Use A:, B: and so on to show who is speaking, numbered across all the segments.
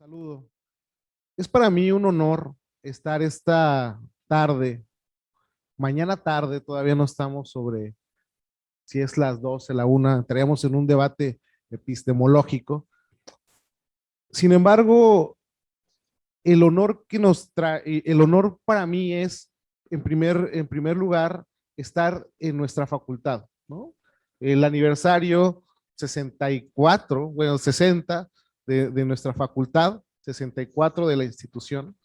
A: Saludo. Es para mí un honor estar esta tarde, mañana tarde, todavía no estamos sobre si es las 12, la una, estaríamos en un debate epistemológico. Sin embargo, el honor que nos trae, el honor para mí es, en primer lugar, estar en nuestra facultad, ¿no? El aniversario 64, bueno, 60 de nuestra facultad, 64 de la institución,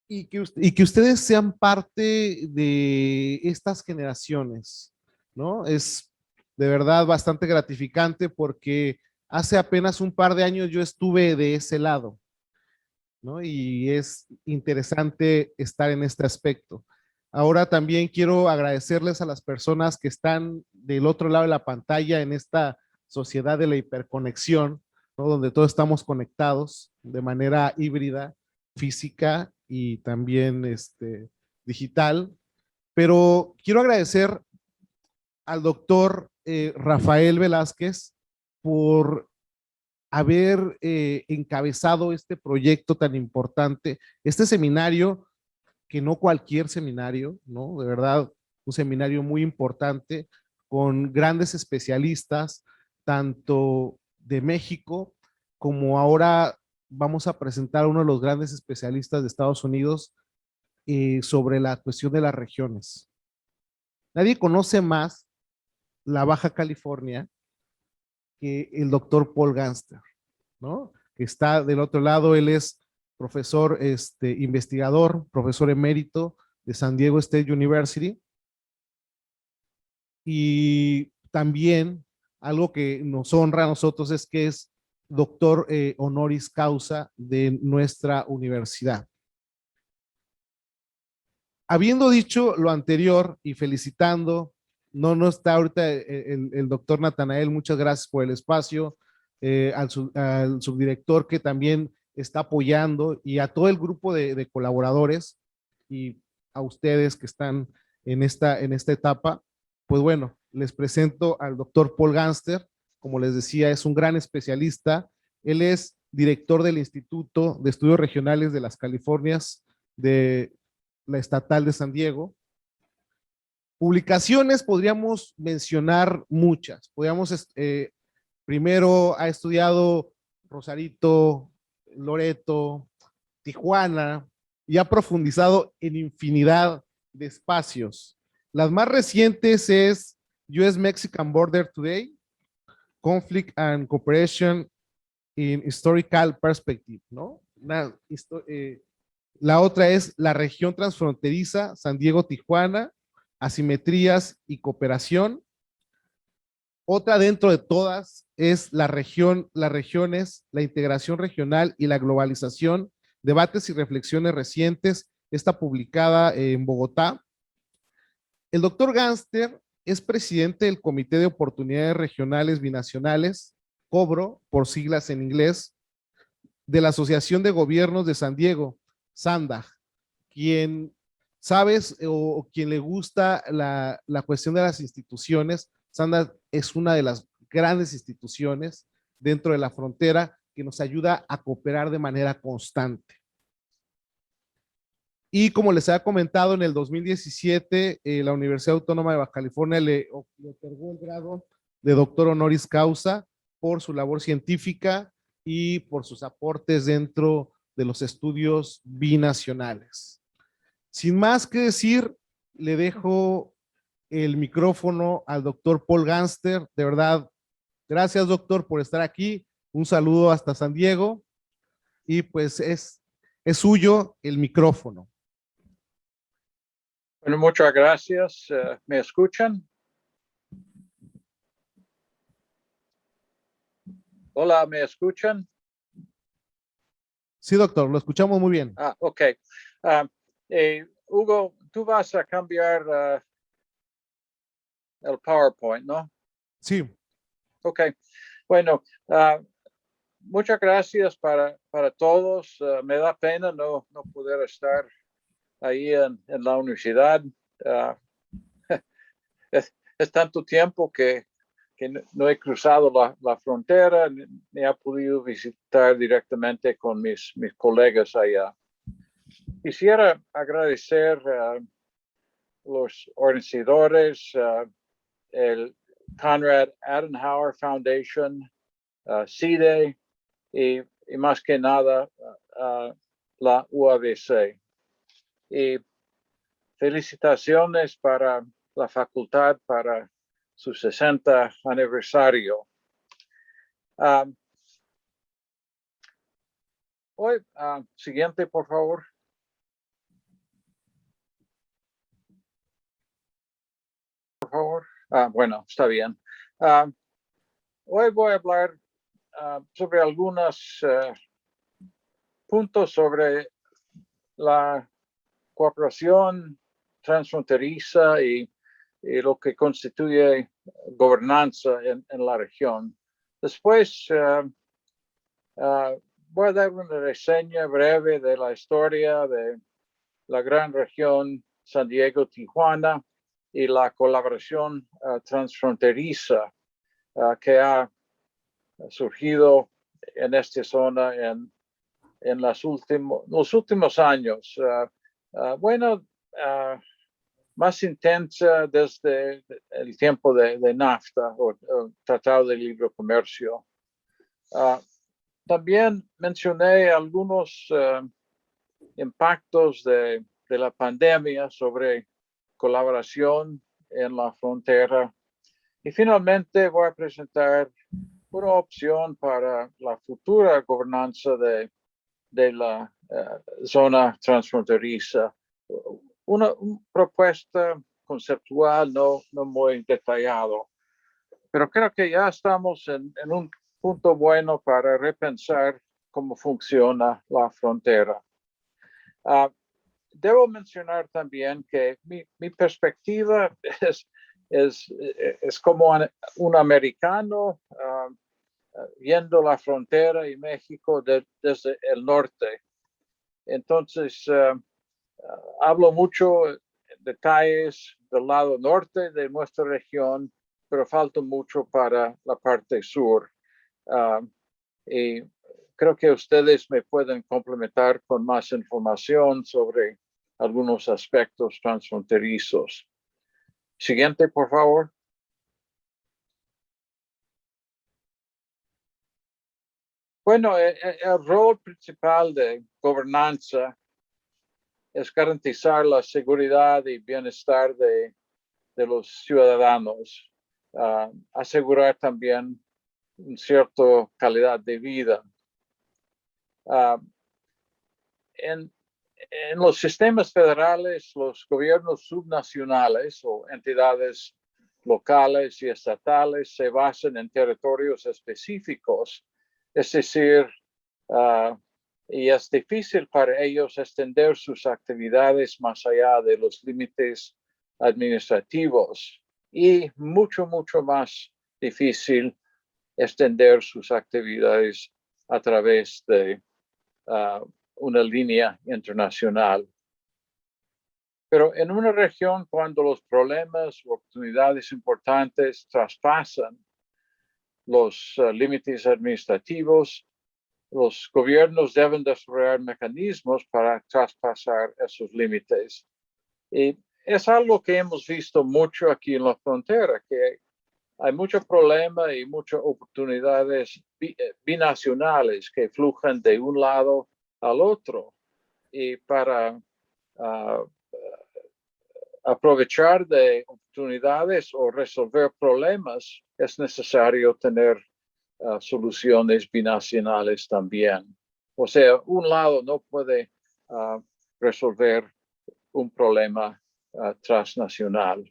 A: y que ustedes sean parte de estas generaciones, ¿no? Es de verdad bastante gratificante porque hace apenas un par de años yo estuve de ese lado, ¿no? Y es interesante estar en este aspecto. Ahora también quiero agradecerles a las personas que están del otro lado de la pantalla en esta sociedad de la hiperconexión, ¿no? Donde todos estamos conectados de manera híbrida, física y también digital. Pero quiero agradecer al doctor Rafael Velázquez por haber encabezado este proyecto tan importante, este seminario, que no cualquier seminario, ¿no? De verdad, un seminario muy importante con grandes especialistas, tanto de México como ahora vamos a presentar a uno de los grandes especialistas de Estados Unidos sobre la cuestión de las regiones. Nadie conoce más la Baja California que el doctor Paul Ganster, ¿no? Que está del otro lado, él es profesor, investigador, profesor emérito de San Diego State University. Y también algo que nos honra a nosotros es que es doctor honoris causa de nuestra universidad. Habiendo dicho lo anterior y felicitando, no está ahorita el doctor Natanael, muchas gracias por el espacio, al subdirector que también está apoyando y a todo el grupo de colaboradores y a ustedes que están en esta etapa. Pues bueno, les presento al doctor Paul Ganster. Como les decía, es un gran especialista. Él es director del Instituto de Estudios Regionales de las Californias de la Estatal de San Diego. Publicaciones podríamos mencionar muchas. Primero ha estudiado Rosarito, Loreto, Tijuana y ha profundizado en infinidad de espacios. Las más recientes es US-Mexican Border Today, Conflict and Cooperation in Historical Perspective, ¿no? La otra es la región transfronteriza, San Diego-Tijuana, asimetrías y cooperación. Otra dentro de todas es las regiones, la integración regional y la globalización, debates y reflexiones recientes, está publicada en Bogotá. El doctor Ganster es presidente del Comité de Oportunidades Regionales Binacionales, COBRO, por siglas en inglés, de la Asociación de Gobiernos de San Diego, SANDAG. Quien sabes o quien le gusta la cuestión de las instituciones, SANDAG es una de las grandes instituciones dentro de la frontera que nos ayuda a cooperar de manera constante. Y como les había comentado, en el 2017, la Universidad Autónoma de Baja California le otorgó el grado de doctor honoris causa por su labor científica y por sus aportes dentro de los estudios binacionales. Sin más que decir, le dejo el micrófono al doctor Paul Ganster. De verdad, gracias doctor por estar aquí. Un saludo hasta San Diego y pues es suyo el micrófono.
B: Bueno, muchas gracias. ¿Me escuchan? Hola, ¿me escuchan?
A: Sí, doctor, lo escuchamos muy bien.
B: Ok. Hugo, tú vas a cambiar el PowerPoint, ¿no?
A: Sí.
B: Ok. Bueno, muchas gracias para todos. Me da pena no poder estar ahí en la universidad. Es tanto tiempo que que no he cruzado la frontera ni he podido visitar directamente con mis colegas allá. Quisiera agradecer a los organizadores, el Konrad Adenauer Foundation, CIDE y más que nada la UABC. Y felicitaciones para la facultad para su 60 aniversario. Hoy, siguiente, por favor. Por favor. Bueno, está bien. Hoy voy a hablar sobre algunos puntos sobre la cooperación transfronteriza y lo que constituye gobernanza en la región. Después voy a dar una reseña breve de la historia de la gran región San Diego-Tijuana y la colaboración transfronteriza que ha surgido en esta zona en los últimos años. Más intensa desde el tiempo de NAFTA o Tratado de Libre Comercio. También mencioné algunos impactos de la pandemia sobre colaboración en la frontera. Y finalmente voy a presentar una opción para la futura gobernanza de la zona transfronteriza. Una propuesta conceptual no muy detallado, pero creo que ya estamos en un punto bueno para repensar cómo funciona la frontera. Debo mencionar también que mi perspectiva es como un americano viendo la frontera y México desde el norte. Entonces, hablo mucho detalles del lado norte de nuestra región, pero falta mucho para la parte sur. Y creo que ustedes me pueden complementar con más información sobre algunos aspectos transfronterizos. Siguiente, por favor. Bueno, el rol principal de gobernanza es garantizar la seguridad y bienestar de los ciudadanos, asegurar también una cierta calidad de vida. En los sistemas federales, los gobiernos subnacionales o entidades locales y estatales se basan en territorios específicos, es decir, y es difícil para ellos extender sus actividades más allá de los límites administrativos y mucho más difícil extender sus actividades a través de una línea internacional. Pero en una región, cuando los problemas o oportunidades importantes traspasan los límites administrativos, los gobiernos deben desarrollar mecanismos para traspasar esos límites. Y es algo que hemos visto mucho aquí en la frontera, que hay mucho problema y muchas oportunidades binacionales que fluyen de un lado al otro. Y para aprovechar de oportunidades o resolver problemas, es necesario tener soluciones binacionales también. O sea, un lado no puede resolver un problema transnacional.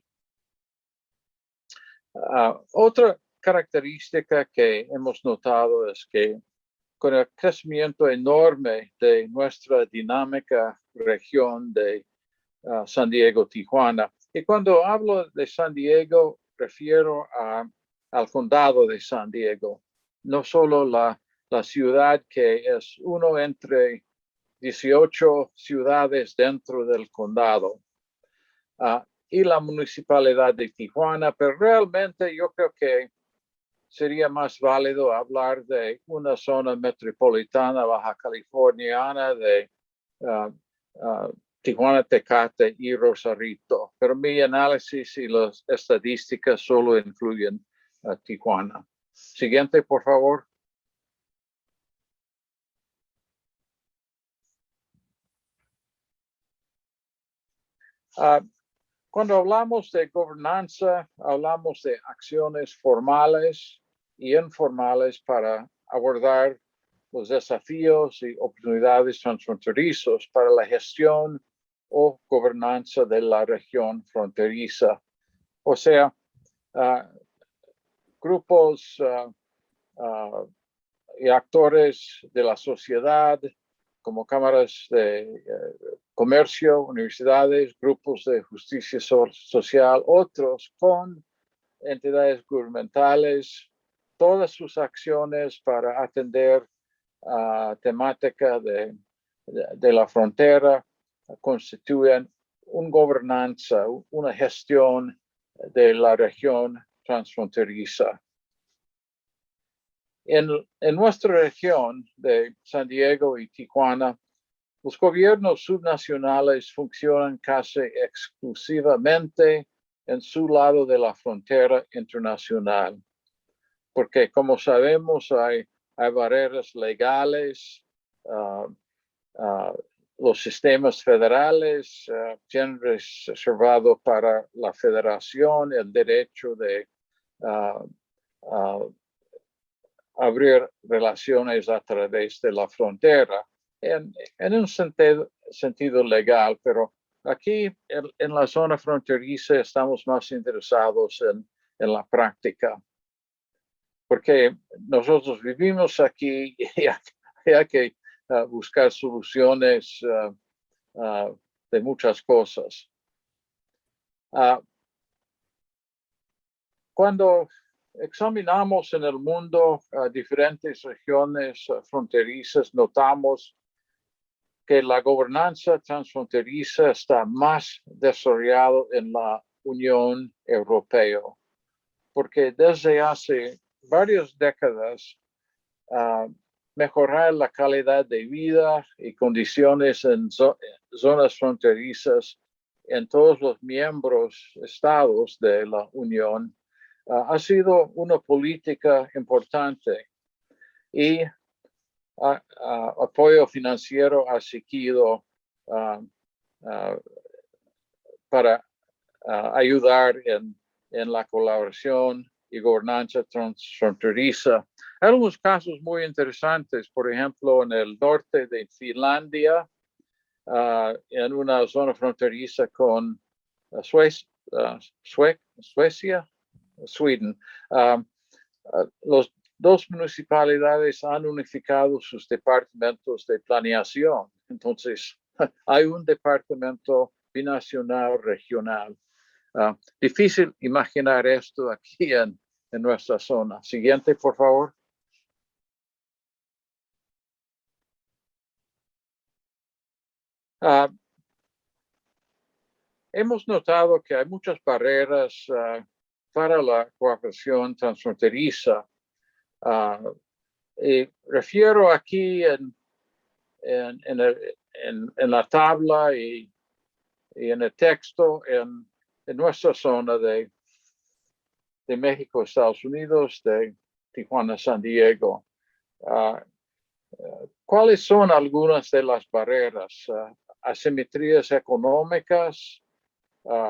B: Otra característica que hemos notado es que con el crecimiento enorme de nuestra dinámica región de San Diego-Tijuana, y cuando hablo de San Diego, refiero al condado de San Diego, no solo la ciudad que es uno entre 18 ciudades dentro del condado, y la municipalidad de Tijuana, pero realmente yo creo que sería más válido hablar de una zona metropolitana baja californiana de Tijuana, Tecate y Rosarito. Pero mi análisis y las estadísticas solo incluyen Tijuana. Siguiente, por favor. Cuando hablamos de gobernanza, hablamos de acciones formales y informales para abordar los desafíos y oportunidades transfronterizos para la gestión o gobernanza de la región fronteriza. O sea, grupos y actores de la sociedad, como cámaras de comercio, universidades, grupos de justicia social, otros con entidades gubernamentales, todas sus acciones para atender temática de la frontera constituyen una gobernanza, una gestión de la región transfronteriza. En nuestra región de San Diego y Tijuana, los gobiernos subnacionales funcionan casi exclusivamente en su lado de la frontera internacional, porque como sabemos hay barreras legales, los sistemas federales tienen reservado para la federación el derecho de abrir relaciones a través de la frontera en un sentido legal, pero aquí en la zona fronteriza estamos más interesados en la práctica, porque nosotros vivimos aquí y hay que buscar soluciones de muchas cosas. Cuando examinamos en el mundo diferentes regiones fronterizas, notamos que la gobernanza transfronteriza está más desarrollada en la Unión Europea, porque desde hace varias décadas mejorar la calidad de vida y condiciones en zonas fronterizas en todos los miembros estados de la Unión ha sido una política importante y apoyo financiero ha seguido para ayudar en la colaboración y gobernanza transfronteriza. Hay algunos casos muy interesantes, por ejemplo, en el norte de Finlandia, en una zona fronteriza con Suecia, Sweden. Los dos municipalidades han unificado sus departamentos de planeación. Entonces, hay un departamento binacional regional. Difícil imaginar esto aquí en nuestra zona. Siguiente, por favor. Hemos notado que hay muchas barreras para la cooperación transfronteriza. Y refiero aquí en la tabla y en el texto en nuestra zona de México, Estados Unidos, de Tijuana, San Diego. ¿Cuáles son algunas de las barreras? Asimetrías económicas,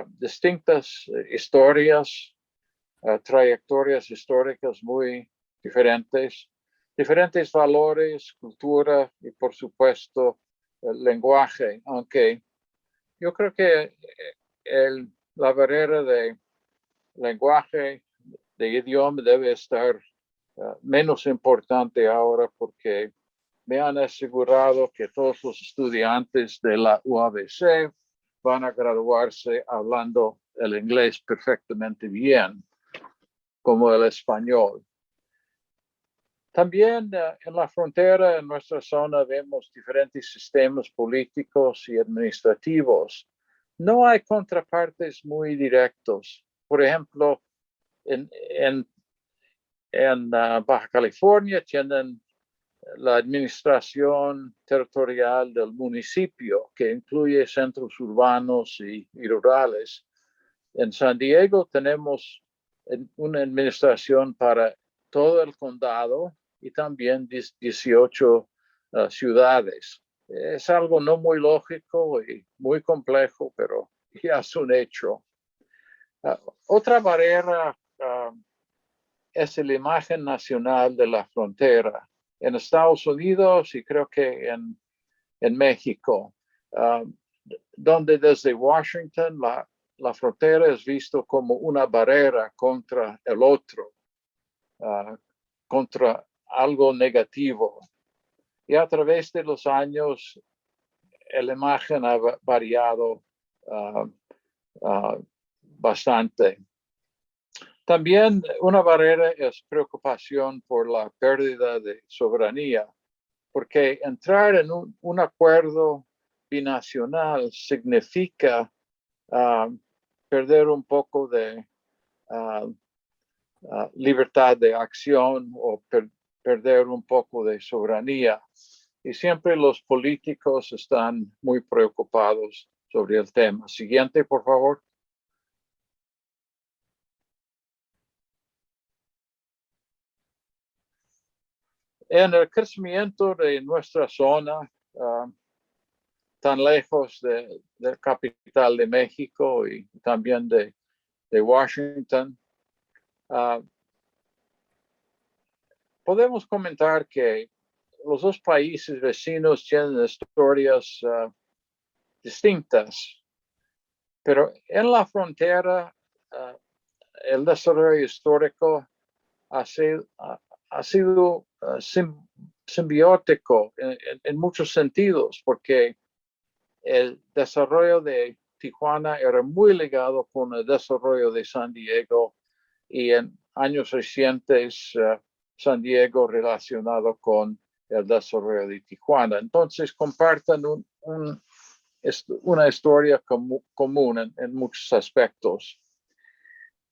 B: distintas historias, trayectorias históricas muy diferentes, diferentes valores, cultura y por supuesto el lenguaje, aunque yo creo que la barrera de lenguaje, de idioma debe estar menos importante ahora porque me han asegurado que todos los estudiantes de la UABC van a graduarse hablando el inglés perfectamente bien, como el español. También en la frontera, en nuestra zona, vemos diferentes sistemas políticos y administrativos. No hay contrapartes muy directos. Por ejemplo, en En Baja California tienen la administración territorial del municipio, que incluye centros urbanos y rurales. En San Diego tenemos una administración para todo el condado y también 18 ciudades. Es algo no muy lógico y muy complejo, pero ya es un hecho. Otra barrera es la imagen nacional de la frontera. En Estados Unidos y creo que en México, donde desde Washington la frontera es visto como una barrera contra el otro, contra algo negativo. Y a través de los años, la imagen ha variado bastante. También una barrera es preocupación por la pérdida de soberanía, porque entrar en un acuerdo binacional significa perder un poco de libertad de acción o perder un poco de soberanía. Y siempre los políticos están muy preocupados sobre el tema. Siguiente, por favor. En el crecimiento de nuestra zona, tan lejos de la capital de México y también de Washington, podemos comentar que los dos países vecinos tienen historias distintas, pero en la frontera el desarrollo histórico ha sido simbiótico en muchos sentidos, porque el desarrollo de Tijuana era muy ligado con el desarrollo de San Diego y en años recientes San Diego relacionado con el desarrollo de Tijuana. Entonces comparten una historia común en muchos aspectos.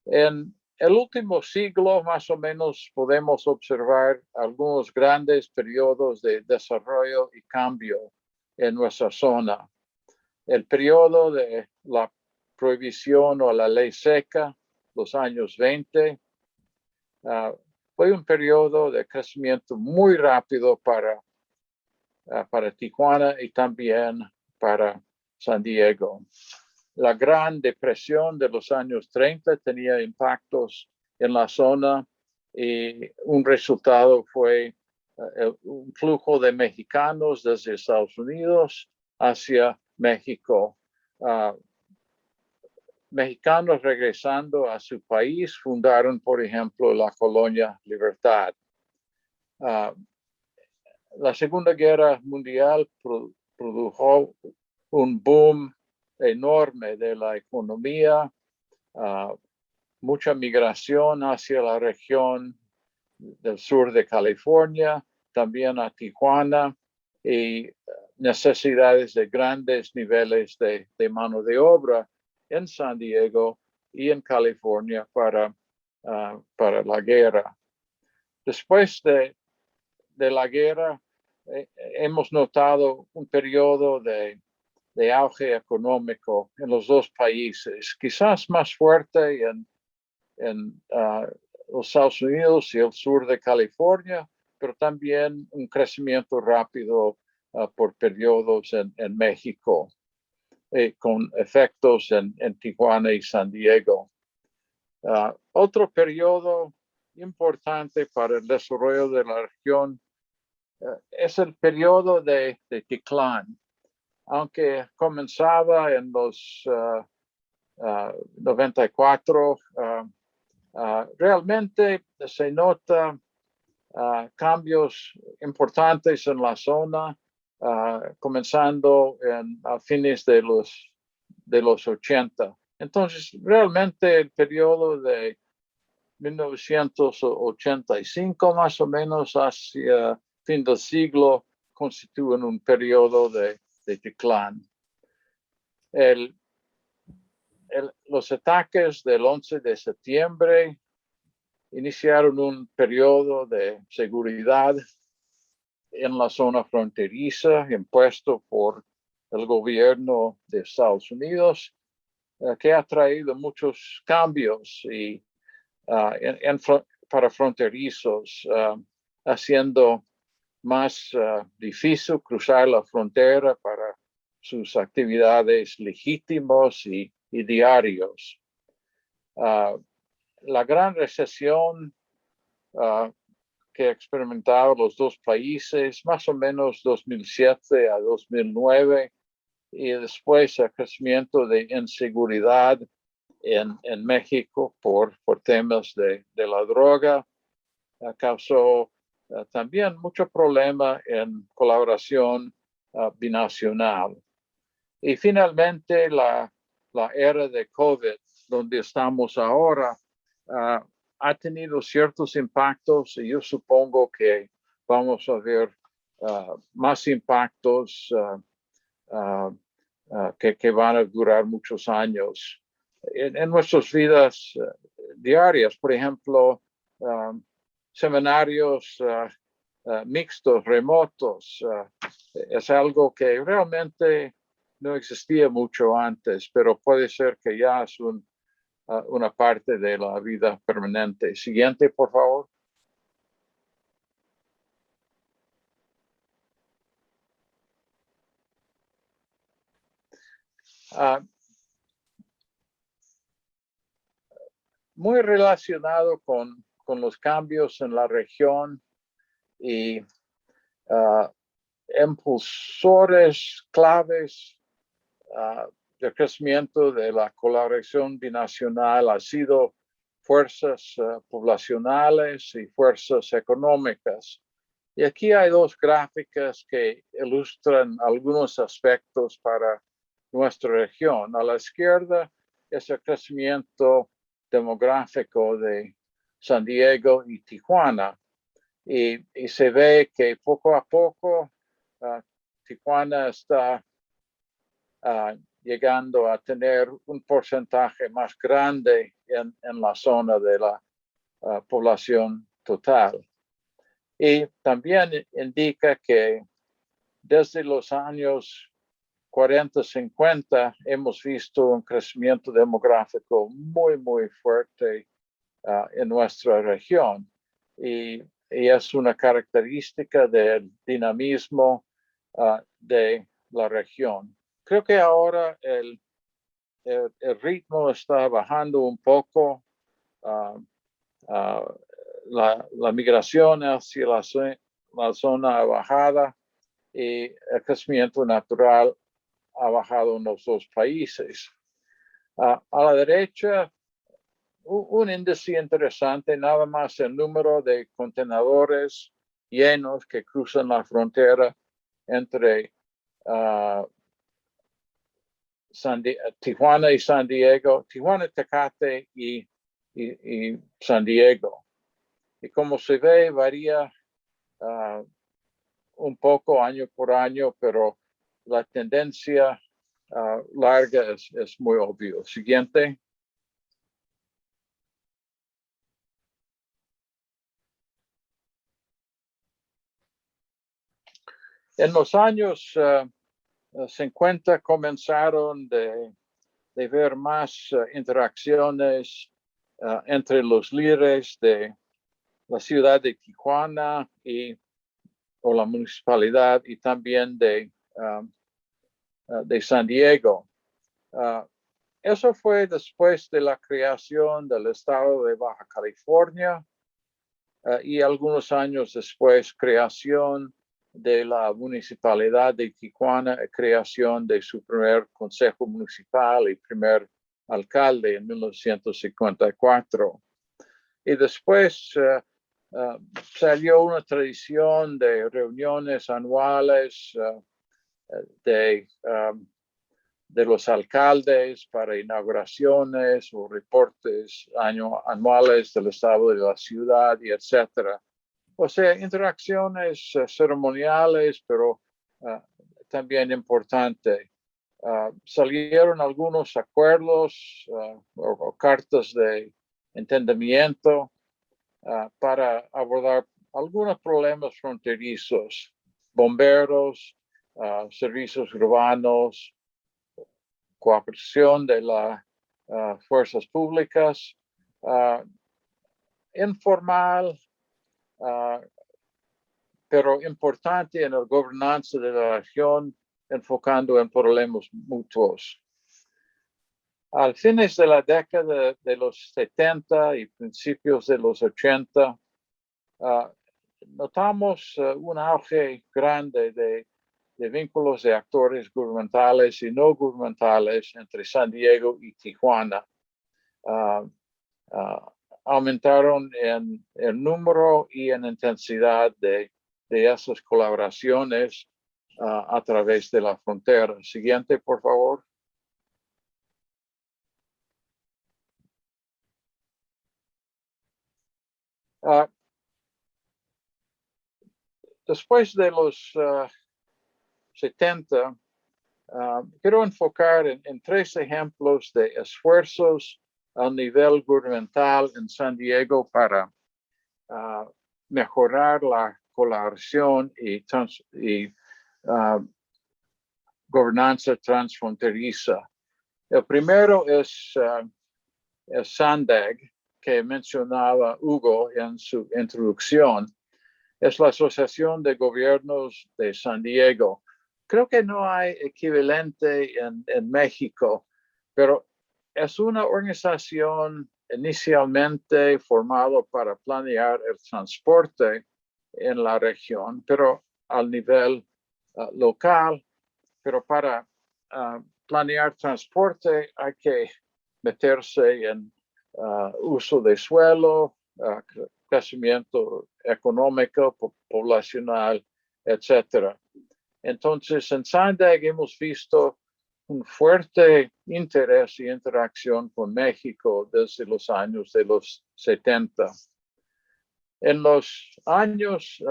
B: En el último siglo, más o menos, podemos observar algunos grandes periodos de desarrollo y cambio en nuestra zona. El periodo de la prohibición o la ley seca, los años 20, fue un periodo de crecimiento muy rápido para Tijuana y también para San Diego. La Gran Depresión de los años 30 tenía impactos en la zona y un resultado fue un flujo de mexicanos desde Estados Unidos hacia México. Mexicanos regresando a su país fundaron, por ejemplo, la colonia Libertad. La Segunda Guerra Mundial produjo un boom enorme de la economía, mucha migración hacia la región del sur de California, también a Tijuana, y necesidades de grandes niveles de mano de obra en San Diego y en California para la guerra. Después de la guerra, hemos notado un periodo de auge económico en los dos países, quizás más fuerte en los Estados Unidos y el sur de California, pero también un crecimiento rápido por periodos en México, con efectos en Tijuana y San Diego. Otro periodo importante para el desarrollo de la región es el periodo de Ticlán. Aunque comenzaba en los 94, realmente se nota cambios importantes en la zona, comenzando a fines de los 80. Entonces, realmente el periodo de 1985 más o menos hacia fin del siglo constituyen un periodo de Ticlán. Los ataques del 11 de septiembre iniciaron un periodo de seguridad en la zona fronteriza impuesto por el gobierno de Estados Unidos, que ha traído muchos cambios y para fronterizos, haciendo más difícil cruzar la frontera para sus actividades legítimos y diarios. La gran recesión que experimentaron los dos países, más o menos 2007 a 2009, y después el crecimiento de inseguridad en México por temas de la droga, causó también mucho problema en colaboración binacional. Y finalmente la era de COVID, donde estamos ahora, ha tenido ciertos impactos y yo supongo que vamos a ver más impactos que van a durar muchos años en nuestras vidas diarias. Por ejemplo, seminarios mixtos, remotos, es algo que realmente no existía mucho antes, pero puede ser que ya es una parte de la vida permanente. Siguiente, por favor. Muy relacionado con los cambios en la región y impulsores claves del crecimiento de la colaboración binacional ha sido fuerzas poblacionales y fuerzas económicas. Y aquí hay dos gráficas que ilustran algunos aspectos para nuestra región. A la izquierda es el crecimiento demográfico de San Diego y Tijuana. Y se ve que poco a poco Tijuana está llegando a tener un porcentaje más grande en la zona de la población total. Y también indica que desde los años 40, 50 hemos visto un crecimiento demográfico muy, muy fuerte en nuestra región. Y es una característica del dinamismo de la región. Creo que ahora el ritmo está bajando un poco. La migración hacia la zona bajada y el crecimiento natural ha bajado en los dos países. A la derecha, un índice interesante, nada más el número de contenedores llenos que cruzan la frontera entre Tijuana y San Diego, Tijuana, Tecate y San Diego. Y como se ve, varía un poco año por año, pero la tendencia larga es muy obvio. Siguiente. En los años 50 comenzaron de ver más interacciones entre los líderes de la ciudad de Tijuana o la municipalidad y también de San Diego. Eso fue después de la creación del estado de Baja California y algunos años después creación de la municipalidad de Tijuana, creación de su primer consejo municipal y primer alcalde en 1954. Y después salió una tradición de reuniones anuales de los alcaldes para inauguraciones o reportes anuales del estado de la ciudad y etcétera. O sea, interacciones ceremoniales, pero también importante. Salieron algunos acuerdos o cartas de entendimiento para abordar algunos problemas fronterizos, bomberos, servicios urbanos, cooperación de las fuerzas públicas, informal, pero importante en la gobernanza de la región, enfocando en problemas mutuos. Al fines de la década de los 70 y principios de los 80, notamos un auge grande de vínculos de actores gubernamentales y no gubernamentales entre San Diego y Tijuana. Aumentaron en el número y en intensidad de esas colaboraciones a través de la frontera. Siguiente, por favor. Después de los 70, quiero enfocar en 3 ejemplos de esfuerzos a nivel gubernamental en San Diego para mejorar la colaboración y gobernanza transfronteriza. El primero es SANDAG, que mencionaba Hugo en su introducción. Es la Asociación de Gobiernos de San Diego. Creo que no hay equivalente en México, pero es una organización inicialmente formada para planear el transporte en la región, pero al nivel local. Pero para planear transporte hay que meterse en uso de suelo, crecimiento económico, poblacional, etc. Entonces, en SANDAG hemos visto un fuerte interés y interacción con México desde los años de los 70. En los años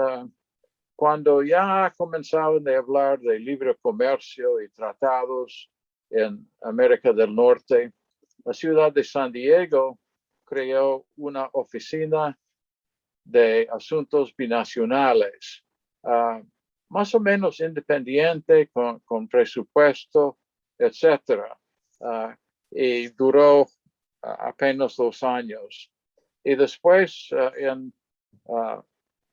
B: cuando ya comenzaban a hablar de libre comercio y tratados en América del Norte, la ciudad de San Diego creó una oficina de asuntos binacionales, más o menos independiente, con presupuesto, etc. Y duró apenas 2 años. Y después, en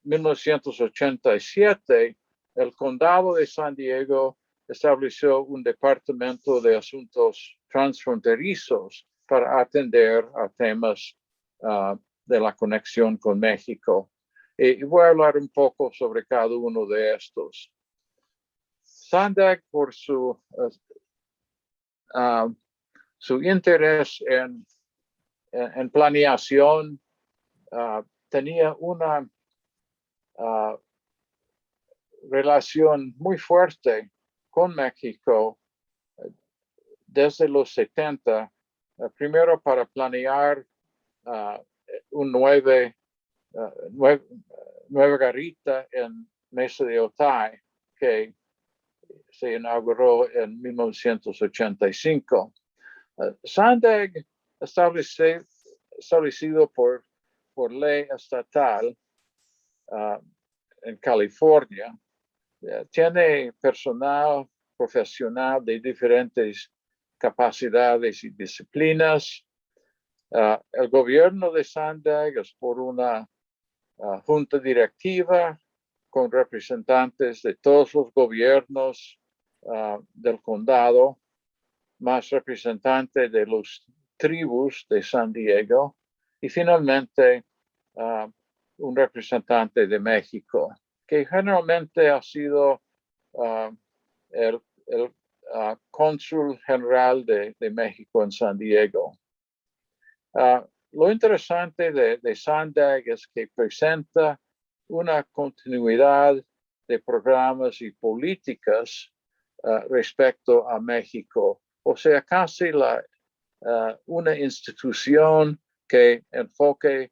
B: 1987, el condado de San Diego estableció un departamento de asuntos transfronterizos para atender a temas de la conexión con México. Y voy a hablar un poco sobre cada uno de estos. SANDAG, por su interés en planeación, tenía una relación muy fuerte con México desde los 70, primero para planear un nueva garita en Mesa de Otay, que se inauguró en 1985. SANDAG, establecido por ley estatal en California, tiene personal profesional de diferentes capacidades y disciplinas. El gobierno de SANDAG es por una junta directiva con representantes de todos los gobiernos del condado, más representantes de los tribus de San Diego y finalmente un representante de México, que generalmente ha sido el cónsul general de México en San Diego. Lo interesante de SANDAG es que presenta una continuidad de programas y políticas respecto a México. O sea, casi una institución que enfoque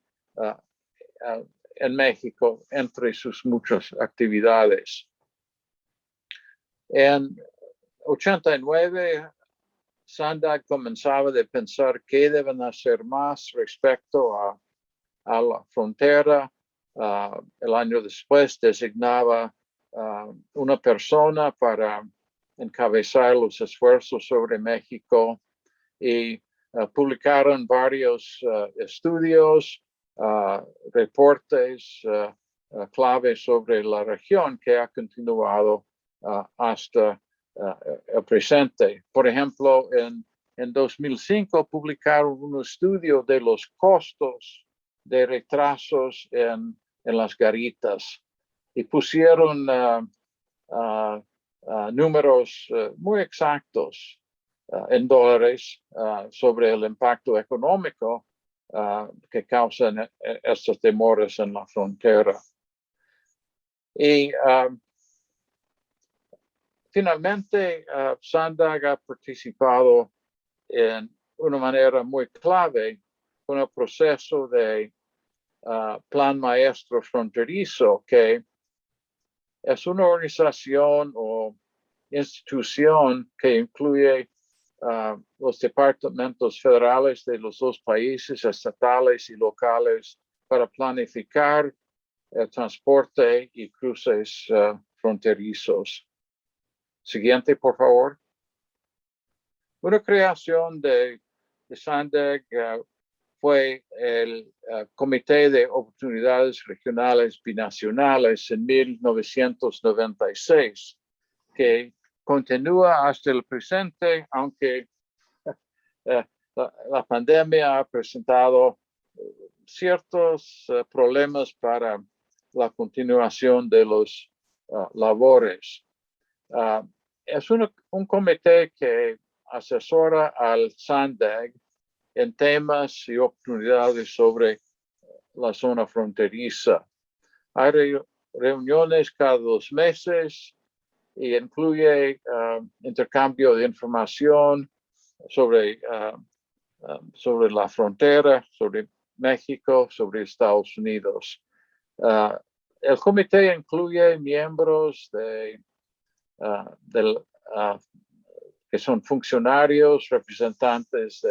B: en México entre sus muchas actividades. En 89, SANDAG comenzaba a pensar qué deben hacer más respecto a a la frontera. El año después designaba una persona para encabezar los esfuerzos sobre México y publicaron varios estudios, reportes claves sobre la región que ha continuado hasta el presente. Por ejemplo, en 2005 publicaron un estudio de los costos de retrasos en las garitas y pusieron números muy exactos en dólares sobre el impacto económico que causan estas demoras en la frontera. Y finalmente, SANDAG ha participado en una manera muy clave con el proceso de Plan Maestro Fronterizo, que es una organización o institución que incluye los departamentos federales de los dos países, estatales y locales, para planificar el transporte y cruces fronterizos. Siguiente, por favor. Una creación de SANDAG fue el Comité de Oportunidades Regionales Binacionales en 1996, que continúa hasta el presente, aunque la pandemia ha presentado ciertos problemas para la continuación de los labores. Es un comité que asesora al SANDAG en temas y oportunidades sobre la zona fronteriza. Hay reuniones cada 2 meses y incluye intercambio de información sobre la frontera, sobre México, sobre Estados Unidos. El comité incluye miembros que son funcionarios, representantes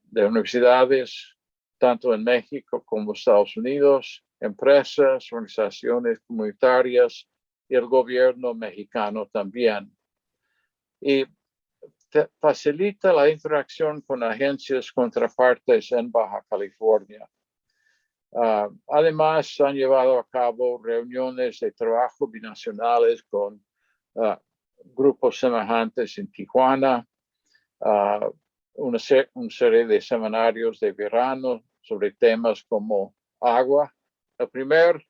B: de universidades, tanto en México como Estados Unidos, empresas, organizaciones comunitarias y el gobierno mexicano también. Y facilita la interacción con agencias contrapartes en Baja California. Además, han llevado a cabo reuniones de trabajo binacionales con grupos semejantes en Tijuana, una serie de seminarios de verano sobre temas como agua. El primer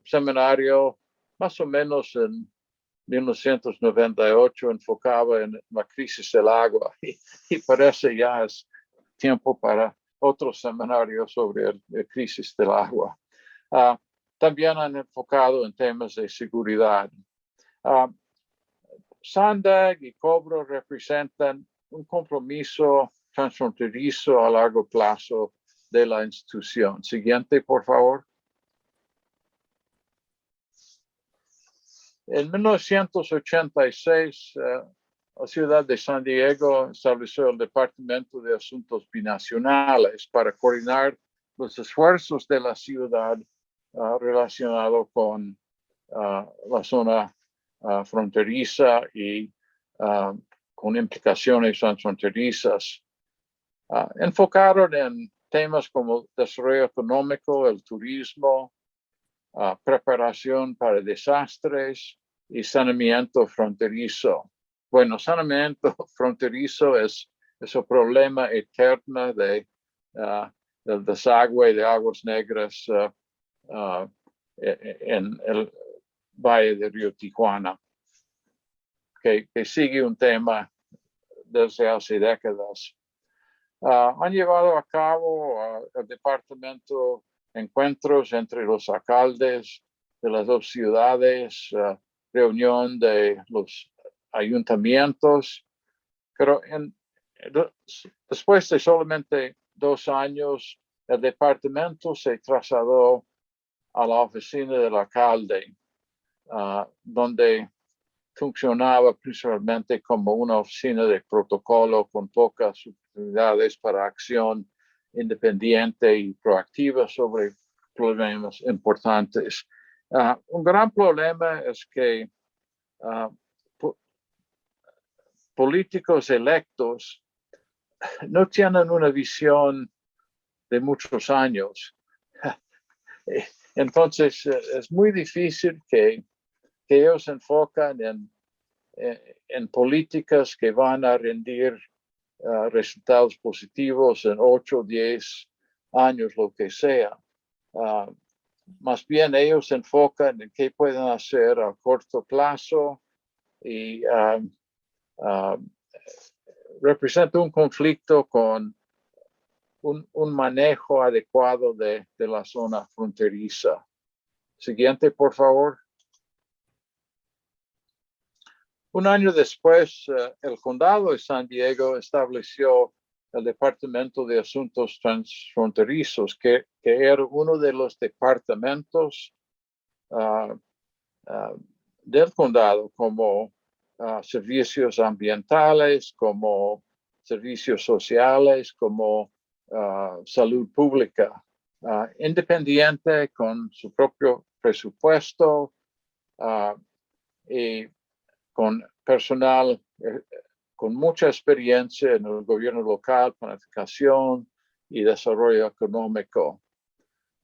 B: seminario, más o menos en 1998, enfocaba en la crisis del agua y parece ya es tiempo para otro seminario sobre la crisis del agua. También han enfocado en temas de seguridad. SANDAG y COBRO representan un compromiso transfronterizo a largo plazo de la institución. Siguiente, por favor. En 1986, la ciudad de San Diego estableció el Departamento de Asuntos Binacionales para coordinar los esfuerzos de la ciudad relacionados con la zona fronteriza y con implicaciones transfronterizas. Enfocaron en temas como desarrollo económico, el turismo, preparación para desastres y saneamiento fronterizo. Bueno, saneamiento fronterizo es un problema eterno del desagüe de aguas negras en el Valle del Río Tijuana, que sigue un tema desde hace décadas. Han llevado a cabo el departamento encuentros entre los alcaldes de las dos ciudades, reunión de los ayuntamientos, pero después de solamente 2 años, el departamento se trasladó a la oficina del alcalde, donde funcionaba principalmente como una oficina de protocolo con pocas oportunidades para acción independiente y proactiva sobre problemas importantes. Un gran problema es que políticos electos no tienen una visión de muchos años. Entonces, es muy difícil que ellos se enfocan en políticas que van a rendir resultados positivos en 8, 10 años, lo que sea. Más bien ellos se enfocan en qué pueden hacer a corto plazo y representa un conflicto con un manejo adecuado de la zona fronteriza. Siguiente, por favor. Un año después, el condado de San Diego estableció el Departamento de Asuntos Transfronterizos, que era uno de los departamentos del condado, como servicios ambientales, como servicios sociales, como salud pública, independiente, con su propio presupuesto y con personal con mucha experiencia en el gobierno local, planificación y desarrollo económico.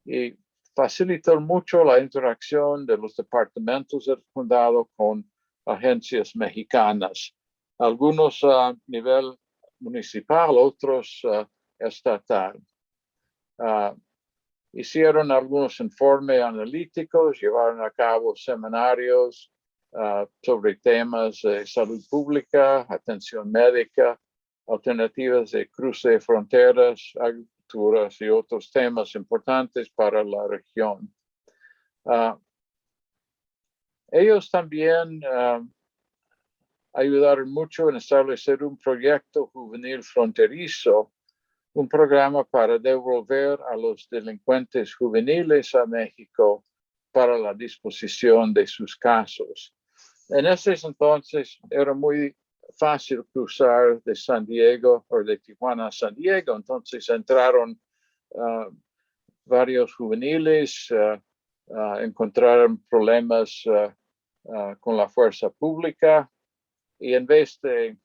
B: Y facilitó mucho la interacción de los departamentos del condado con agencias mexicanas, algunos a nivel municipal, otros estatal. Hicieron algunos informes analíticos, llevaron a cabo seminarios sobre temas de salud pública, atención médica, alternativas de cruce de fronteras, agriculturas y otros temas importantes para la región. Ellos también ayudaron mucho en establecer un proyecto juvenil fronterizo, un programa para devolver a los delincuentes juveniles a México para la disposición de sus casos. En ese entonces era muy fácil cruzar de San Diego o de Tijuana a San Diego, entonces entraron varios juveniles, encontraron problemas con la fuerza pública y en vez de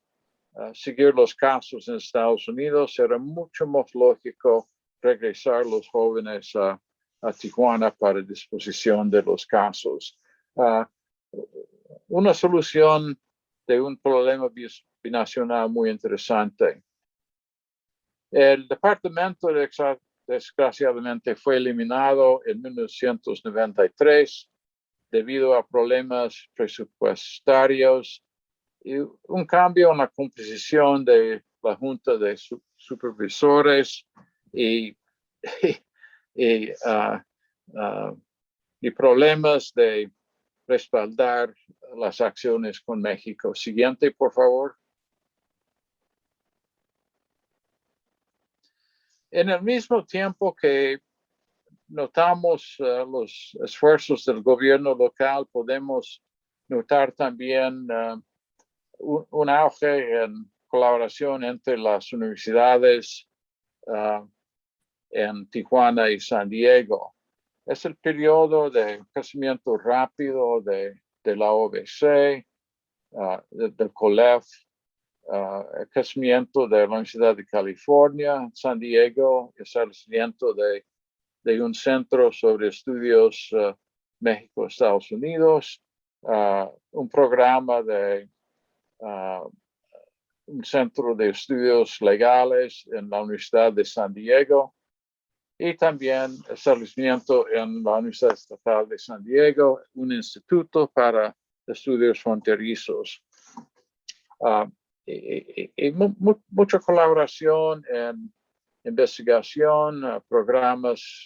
B: seguir los casos en Estados Unidos, era mucho más lógico regresar los jóvenes a Tijuana para disposición de los casos. Una solución de un problema binacional muy interesante. El departamento desgraciadamente fue eliminado en 1993 debido a problemas presupuestarios y un cambio en la composición de la Junta de Supervisores y problemas de respaldar las acciones con México. Siguiente, por favor. En el mismo tiempo que notamos los esfuerzos del gobierno local, podemos notar también un auge en colaboración entre las universidades en Tijuana y San Diego. Es el periodo de crecimiento rápido de la OBC, del COLEF, el crecimiento de la Universidad de California, San Diego, el establecimiento de un centro sobre estudios México-Estados Unidos, un programa de un centro de estudios legales en la Universidad de San Diego y también establecimiento en la Universidad Estatal de San Diego, un instituto para estudios fronterizos. Y mucha colaboración en investigación, programas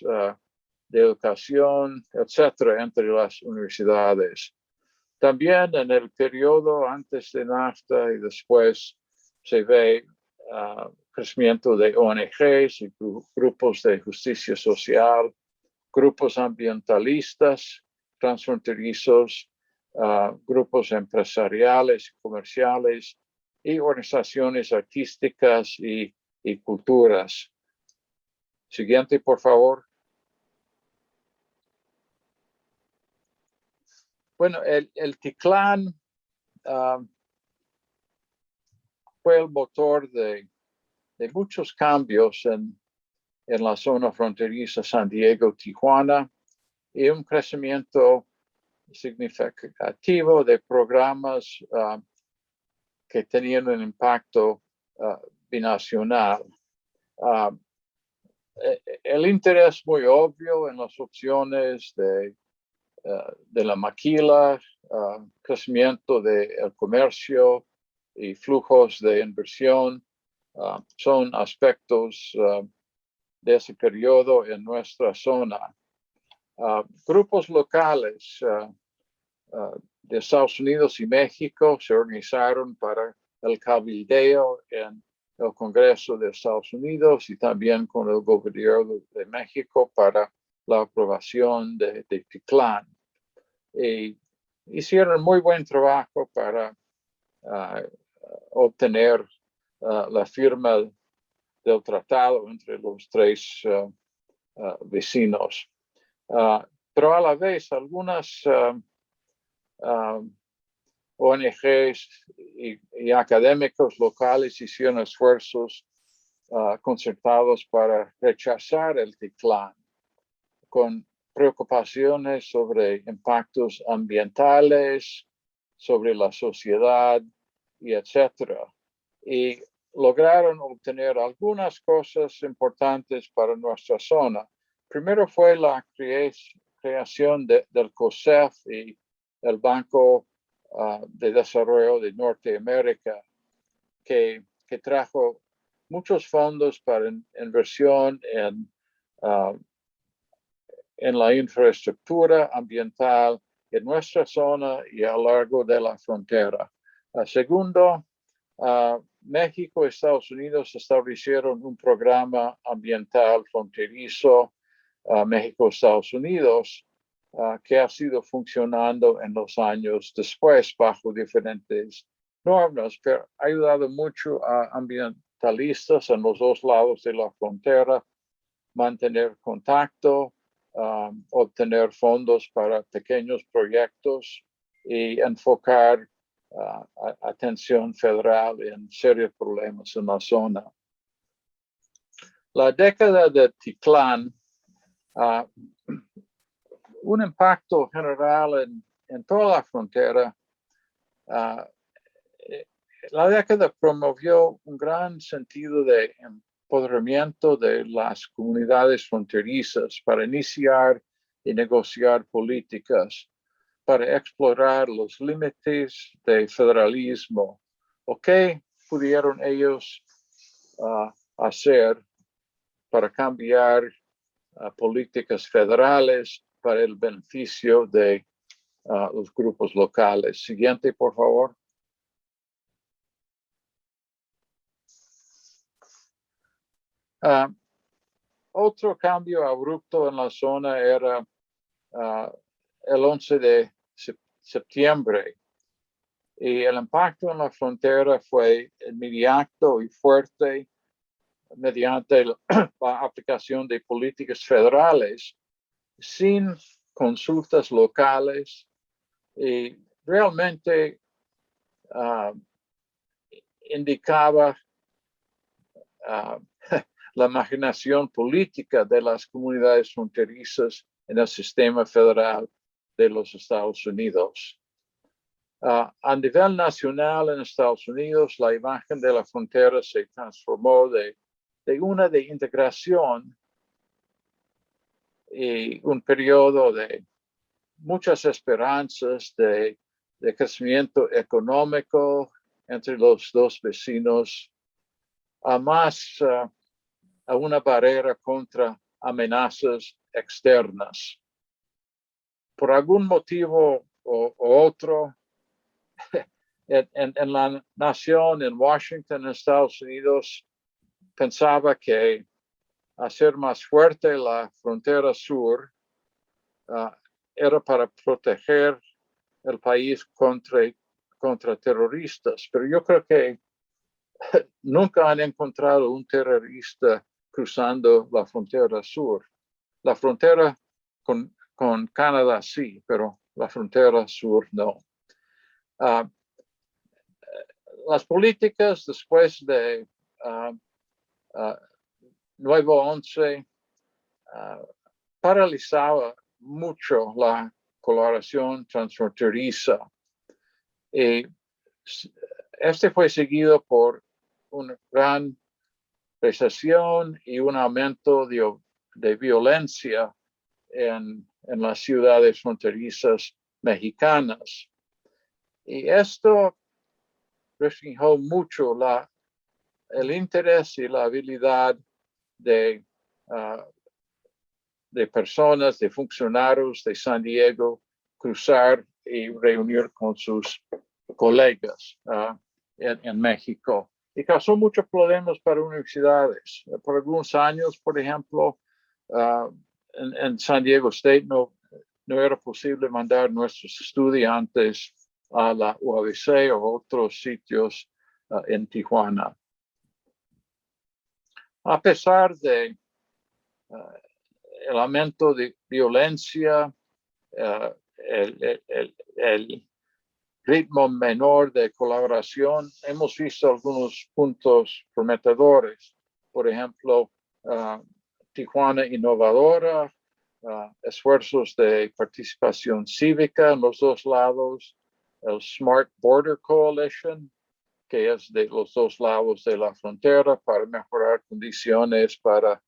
B: de educación, etcétera, entre las universidades. También en el periodo antes de NAFTA y después se ve crecimiento de ONGs y grupos de justicia social, grupos ambientalistas, transfronterizos, grupos empresariales y comerciales y organizaciones artísticas y culturas. Siguiente, por favor. Bueno, el Ticlán fue el motor de muchos cambios en la zona fronteriza San Diego-Tijuana y un crecimiento significativo de programas que tenían un impacto binacional. El interés muy obvio en las opciones de la maquila, crecimiento del comercio y flujos de inversión son aspectos de ese periodo en nuestra zona. Grupos locales de Estados Unidos y México se organizaron para el cabildeo en el Congreso de Estados Unidos y también con el gobierno de México para la aprobación de Ticlán. Y hicieron muy buen trabajo para obtener la firma del tratado entre los tres vecinos. Pero a la vez algunas ONGs y académicos locales hicieron esfuerzos concertados para rechazar el Ticlán, con preocupaciones sobre impactos ambientales, sobre la sociedad, y etcétera. Y lograron obtener algunas cosas importantes para nuestra zona. Primero fue la creación del COSEF y el Banco de Desarrollo de Norteamérica, que trajo muchos fondos para inversión en la infraestructura ambiental en nuestra zona y a lo largo de la frontera. Segundo, México y Estados Unidos establecieron un programa ambiental fronterizo, México-Estados Unidos, que ha sido funcionando en los años después bajo diferentes normas, pero ha ayudado mucho a ambientalistas en los dos lados de la frontera mantener contacto, obtener fondos para pequeños proyectos y enfocar atención federal en serios problemas en la zona. La década de Ticlán, un impacto general en toda la frontera. La década promovió un gran sentido de empoderamiento de las comunidades fronterizas para iniciar y negociar políticas, para explorar los límites del federalismo o qué pudieron ellos hacer para cambiar políticas federales para el beneficio de los grupos locales. Siguiente, por favor. Otro cambio abrupto en la zona era el 11 de septiembre y el impacto en la frontera fue inmediato y fuerte mediante la aplicación de políticas federales sin consultas locales y realmente indicaba la imaginación política de las comunidades fronterizas en el sistema federal de los Estados Unidos. A nivel nacional en Estados Unidos, la imagen de la frontera se transformó de una de integración y un periodo de muchas esperanzas de crecimiento económico entre los dos vecinos, a más a una barrera contra amenazas externas. Por algún motivo o otro, en la nación, en Washington, en Estados Unidos, pensaba que hacer más fuerte la frontera sur era para proteger el país contra terroristas. Pero yo creo que nunca han encontrado un terrorista cruzando la frontera sur. La frontera con Canadá sí, pero la frontera sur no. Las políticas después de 9/11 paralizaba mucho la colaboración transfronteriza. Y este fue seguido por una gran recesión y un aumento de violencia en las ciudades fronterizas mexicanas. Y esto restringió mucho el interés y la habilidad de personas, de funcionarios de San Diego cruzar y reunir con sus colegas en México. Y causó muchos problemas para universidades. Por algunos años, por ejemplo, en San Diego State no era posible mandar nuestros estudiantes a la UABC o otros sitios en Tijuana. A pesar de el aumento de violencia, el ritmo menor de colaboración, hemos visto algunos puntos prometedores. Por ejemplo, Tijuana Innovadora, esfuerzos de participación cívica en los dos lados, el Smart Border Coalition, que es de los dos lados de la frontera para mejorar condiciones para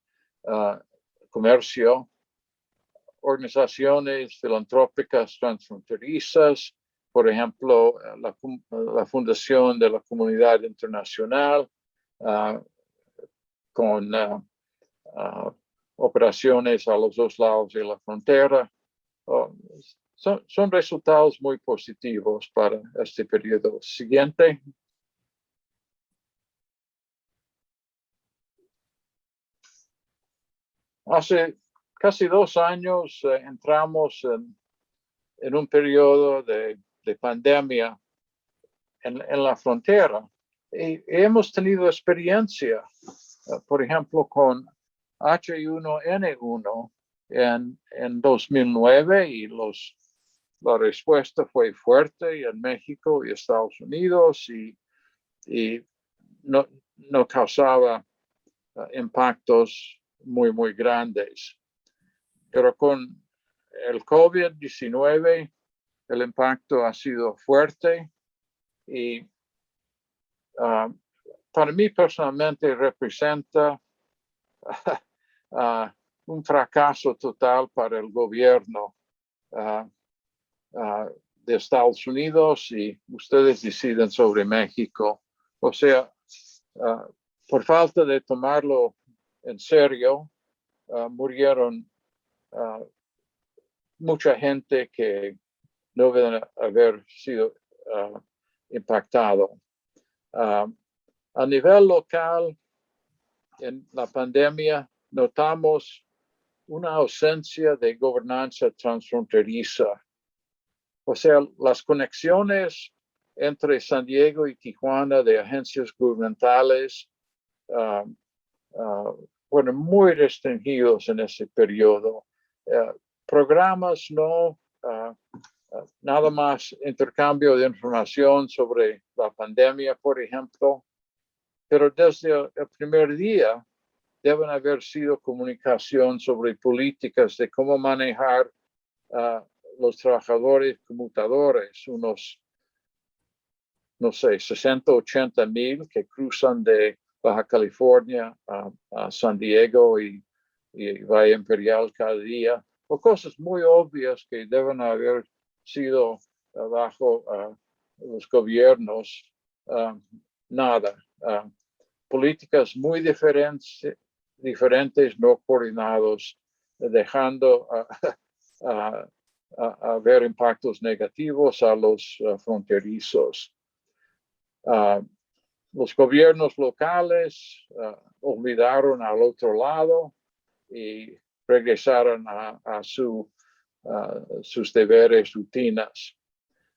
B: comercio, organizaciones filantrópicas transfronterizas, por ejemplo, la Fundación de la Comunidad Internacional, con operaciones a los dos lados de la frontera. Son resultados muy positivos para este periodo. Siguiente. Hace casi 2 años entramos en un periodo de pandemia en la frontera y hemos tenido experiencia, por ejemplo, con H1N1 en 2009 y la respuesta fue fuerte en México y Estados Unidos y no causaba impactos muy grandes. Pero con el COVID-19 el impacto ha sido fuerte y para mí personalmente representa un fracaso total para el gobierno de Estados Unidos y ustedes deciden sobre México. O sea, por falta de tomarlo en serio, murieron mucha gente que no deben haber sido impactado. A nivel local, en la pandemia, notamos una ausencia de gobernanza transfronteriza. O sea, las conexiones entre San Diego y Tijuana de agencias gubernamentales fueron muy restringidos en ese periodo. Programas nada más intercambio de información sobre la pandemia, por ejemplo, pero desde el primer día deben haber sido comunicación sobre políticas de cómo manejar los trabajadores conmutadores, unos, no sé, 60, 80 mil que cruzan de Baja California a San Diego y Valle Imperial cada día, o cosas muy obvias que deben haber sido bajo los gobiernos, nada. Políticas muy diferentes, no coordinados, dejando haber impactos negativos a los fronterizos. Los gobiernos locales olvidaron al otro lado y regresaron a sus deberes, rutinas.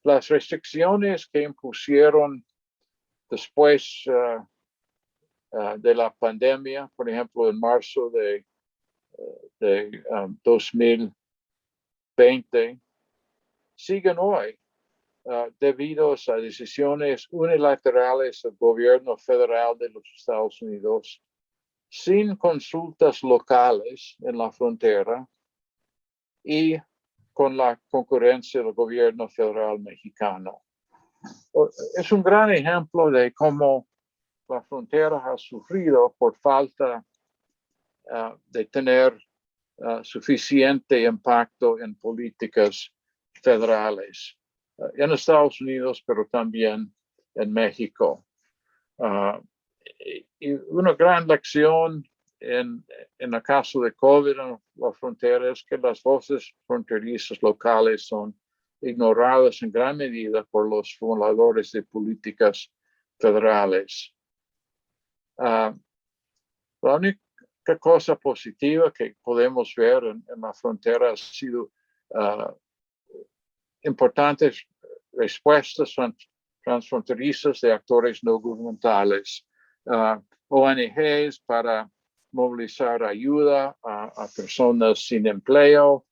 B: Las restricciones que impusieron después de la pandemia, por ejemplo, en marzo de 2020, siguen hoy debido a decisiones unilaterales del gobierno federal de los Estados Unidos, sin consultas locales en la frontera y con la concurrencia del gobierno federal mexicano. Es un gran ejemplo de cómo la frontera ha sufrido por falta de tener suficiente impacto en políticas federales en Estados Unidos, pero también en México. Y una gran lección en el caso de COVID en la frontera es que las voces fronterizas locales son ignoradas en gran medida por los formuladores de políticas federales. La única cosa positiva que podemos ver en la frontera ha sido importantes respuestas transfronterizas de actores no gubernamentales, ONGs para movilizar ayuda a personas sin empleo,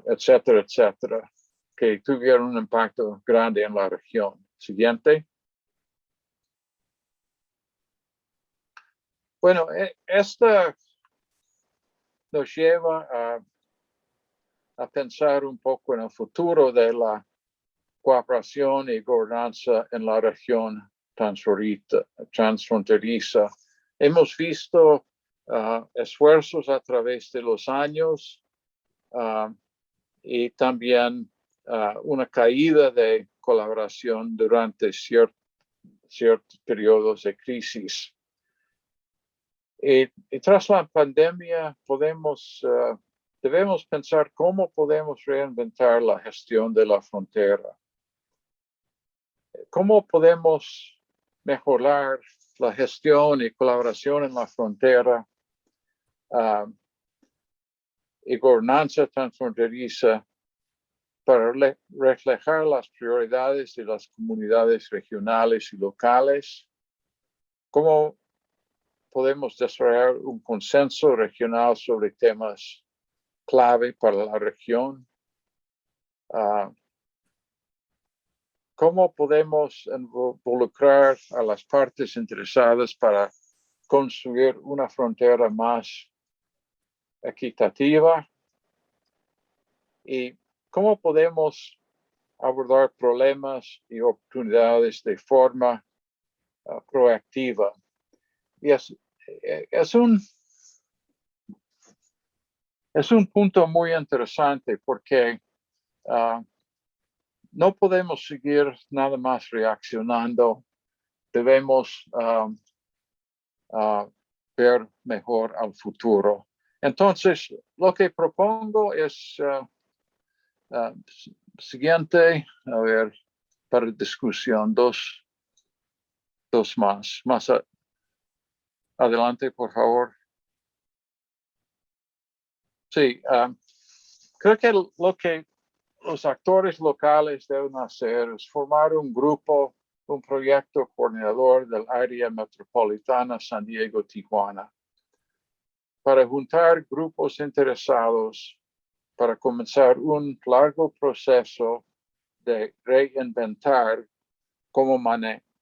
B: etcétera, etcétera, que tuvieron un impacto grande en la región. Siguiente. Bueno, esta nos lleva a pensar un poco en el futuro de la cooperación y gobernanza en la región transfronteriza. Hemos visto esfuerzos a través de los años y también una caída de colaboración durante ciertos periodos de crisis. Y tras la pandemia debemos pensar cómo podemos reinventar la gestión de la frontera. ¿Cómo podemos mejorar la gestión y colaboración en la frontera y gobernanza transfronteriza para reflejar las prioridades de las comunidades regionales y locales? ¿Cómo podemos desarrollar un consenso regional sobre temas clave para la región? ¿Cómo podemos involucrar a las partes interesadas para construir una frontera más equitativa? ¿Y cómo podemos abordar problemas y oportunidades de forma proactiva? Y es un punto muy interesante porque no podemos seguir nada más reaccionando. Debemos ver mejor al futuro. Entonces, lo que propongo es siguiente, a ver, para discusión, dos más. Más adelante, por favor. Sí, creo que lo que los actores locales deben hacer es formar un grupo, un proyecto coordinador del área metropolitana San Diego-Tijuana para juntar grupos interesados para comenzar un largo proceso de reinventar cómo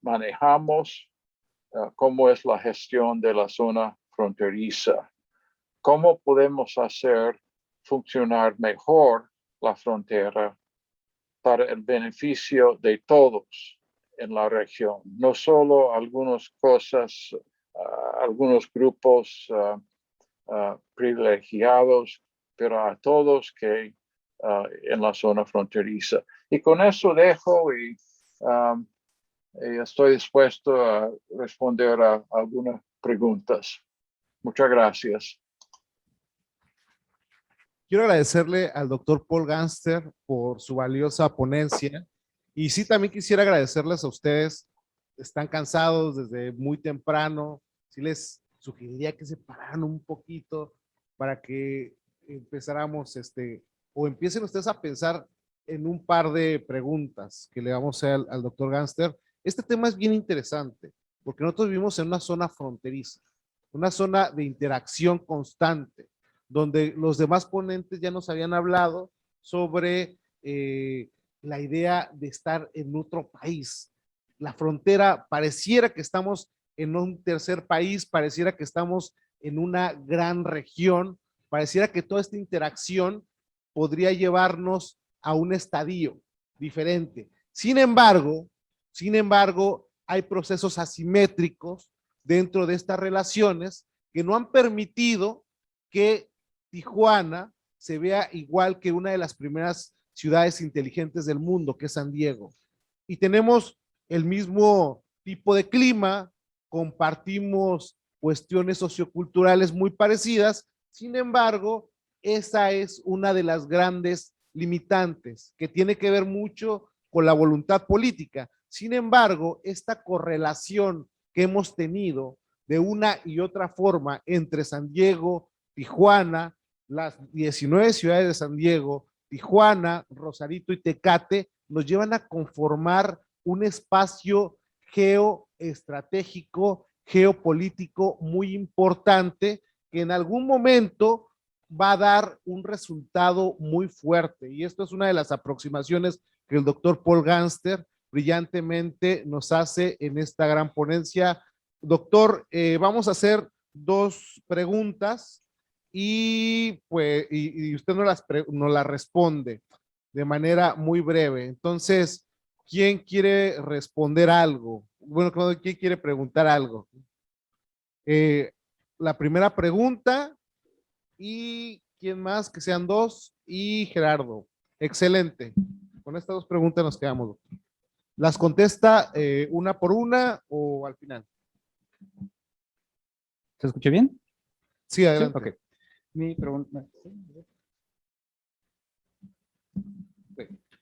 B: manejamos, cómo es la gestión de la zona fronteriza, cómo podemos hacer funcionar mejor la frontera para el beneficio de todos en la región, no solo algunas cosas, algunos grupos privilegiados, pero a todos que en la zona fronteriza. Y con eso dejo y estoy dispuesto a responder a algunas preguntas. Muchas gracias.
A: Quiero agradecerle al doctor Paul Ganster por su valiosa ponencia y sí, también quisiera agradecerles a ustedes. Están cansados desde muy temprano. Sí les sugeriría que se pararan un poquito para que empezáramos o empiecen ustedes a pensar en un par de preguntas que le vamos a hacer al doctor Ganster. Este tema es bien interesante porque nosotros vivimos en una zona fronteriza, una zona de interacción constante, donde los demás ponentes ya nos habían hablado sobre la idea de estar en otro país. La frontera pareciera que estamos en un tercer país, pareciera que estamos en una gran región, pareciera que toda esta interacción podría llevarnos a un estadio diferente. Sin embargo, hay procesos asimétricos dentro de estas relaciones que no han permitido que Tijuana se vea igual que una de las primeras ciudades inteligentes del mundo, que es San Diego. Y tenemos el mismo tipo de clima, compartimos cuestiones socioculturales muy parecidas, sin embargo, esa es una de las grandes limitantes que tiene que ver mucho con la voluntad política. Sin embargo, esta correlación que hemos tenido de una y otra forma entre San Diego, Tijuana, las 19 ciudades de San Diego, Tijuana, Rosarito y Tecate, nos llevan a conformar un espacio geoestratégico, geopolítico muy importante que en algún momento va a dar un resultado muy fuerte. Y esto es una de las aproximaciones que el doctor Paul Ganster brillantemente nos hace en esta gran ponencia. Doctor, vamos a hacer dos preguntas y pues y usted nos las responde de manera muy breve. Entonces, ¿quién quiere responder algo? Bueno, ¿quién quiere preguntar algo? La primera pregunta y ¿quién más? Que sean dos y Gerardo. Excelente. Con estas dos preguntas nos quedamos, doctor. ¿Las contesta una por una o al final?
C: ¿Se escucha bien?
A: Sí, adelante.
C: Sí, ok.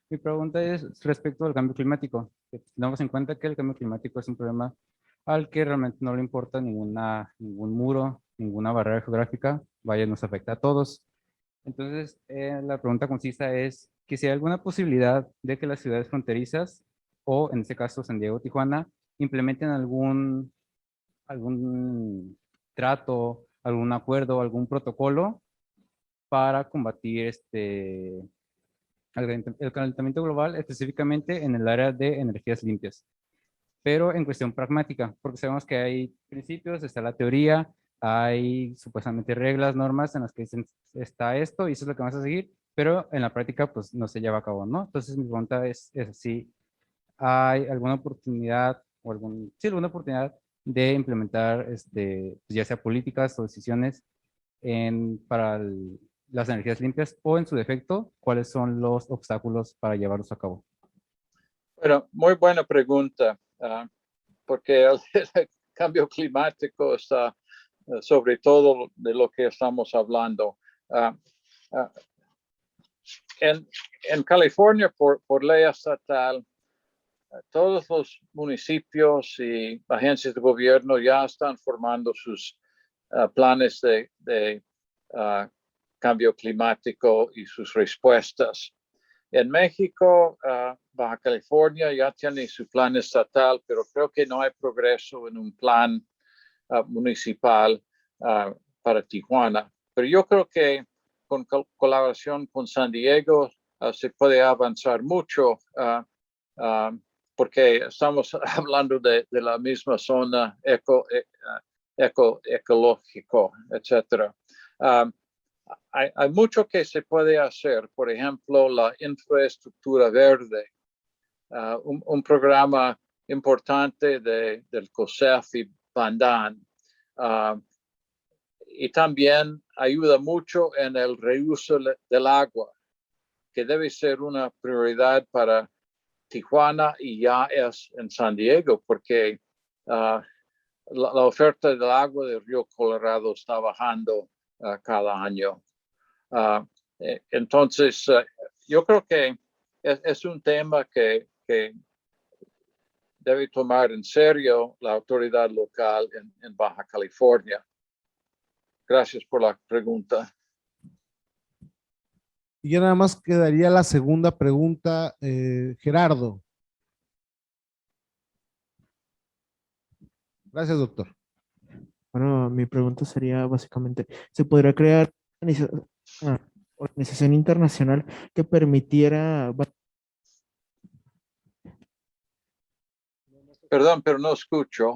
C: Mi pregunta es respecto al cambio climático. Tenemos en cuenta que el cambio climático es un problema al que realmente no le importa ningún muro, ninguna barrera geográfica, vaya, nos afecta a todos. Entonces, la pregunta concisa es que si hay alguna posibilidad de que las ciudades fronterizas, o en este caso San Diego, Tijuana, implementen algún trato, algún acuerdo, algún protocolo para combatir el calentamiento global, específicamente en el área de energías limpias, pero en cuestión pragmática, porque sabemos que hay principios, está la teoría, hay supuestamente reglas, normas en las que dicen está esto y eso es lo que vamos a seguir, pero en la práctica pues no se lleva a cabo, ¿no? Entonces mi pregunta es si hay alguna oportunidad o alguna oportunidad de implementar pues, ya sea políticas o decisiones para las energías limpias o en su defecto, ¿cuáles son los obstáculos para llevarlos a cabo?
B: Bueno, muy buena pregunta, porque el cambio climático está sobre todo de lo que estamos hablando. En California, por ley estatal, todos los municipios y agencias de gobierno ya están formando sus planes de cambio climático y sus respuestas. En México, Baja California ya tiene su plan estatal, pero creo que no hay progreso en un plan municipal para Tijuana. Pero yo creo que con colaboración con San Diego se puede avanzar mucho porque estamos hablando de la misma zona ecológico, etc. Hay mucho que se puede hacer, por ejemplo, la infraestructura verde, un programa importante del COSEF y Bandan, y también ayuda mucho en el reuso del agua, que debe ser una prioridad para Tijuana y ya es en San Diego, porque la oferta del agua del río Colorado está bajando cada año. Entonces, yo creo que es un tema que debe tomar en serio la autoridad local en Baja California. Gracias por la pregunta.
A: Y ya nada más quedaría la segunda pregunta, Gerardo. Gracias, doctor.
D: Bueno, mi pregunta sería básicamente, ¿se podría crear una organización internacional que permitiera,
B: Perdón, pero no escucho.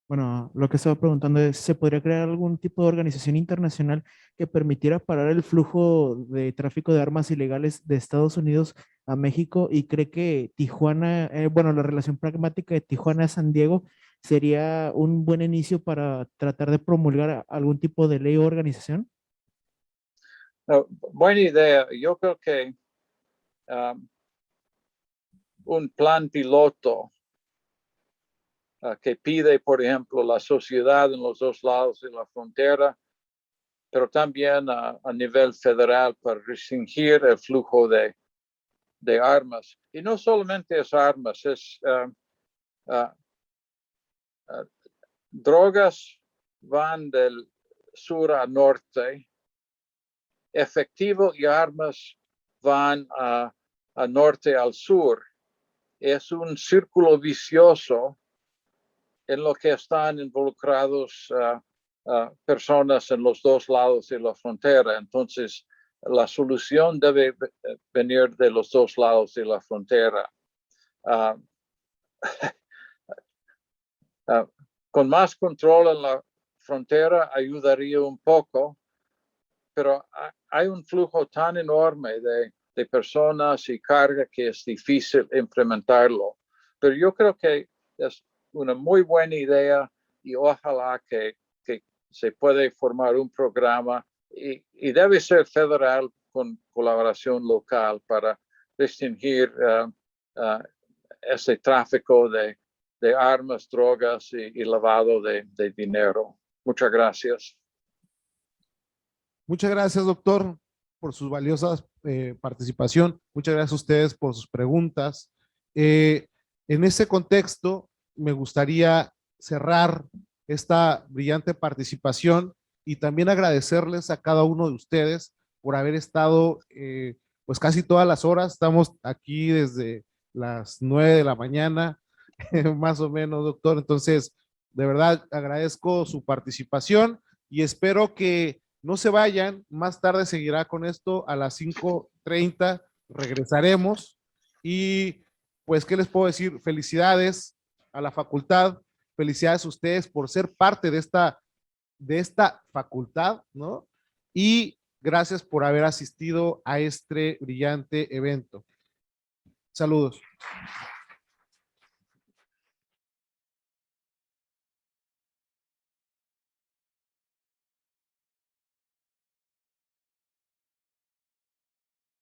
D: bueno, lo que estaba preguntando es, ¿se podría crear algún tipo de organización internacional que permitiera parar el flujo de tráfico de armas ilegales de Estados Unidos a México? Y cree que Tijuana, bueno, la relación pragmática de Tijuana a San Diego sería un buen inicio para tratar de promulgar algún tipo de ley o organización.
B: Buena idea. Yo creo que un plan piloto que pide, por ejemplo, la sociedad en los dos lados de la frontera, pero también a nivel federal para restringir el flujo de armas. Y no solamente es armas, es drogas van del sur a norte, efectivo y armas van a norte al sur. Es un círculo vicioso en lo que están involucrados personas en los dos lados de la frontera. Entonces, la solución debe venir de los dos lados de la frontera. Con más control en la frontera ayudaría un poco, pero hay un flujo tan enorme de personas y carga que es difícil implementarlo. Pero yo creo que es una muy buena idea y ojalá que se puede formar un programa y debe ser federal con colaboración local para restringir ese tráfico de armas, drogas y lavado de dinero. Muchas gracias.
A: Muchas gracias, doctor, por su valiosa participación. Muchas gracias a ustedes por sus preguntas. En ese contexto, me gustaría cerrar esta brillante participación y también agradecerles a cada uno de ustedes por haber estado pues casi todas las horas. Estamos aquí desde las 9 de la mañana, más o menos, doctor. Entonces, de verdad agradezco su participación y espero que no se vayan, más tarde seguirá con esto a las 5:30, regresaremos y pues, ¿qué les puedo decir? Felicidades a la facultad, felicidades a ustedes por ser parte de esta facultad, ¿no? Y gracias por haber asistido a este brillante evento. Saludos.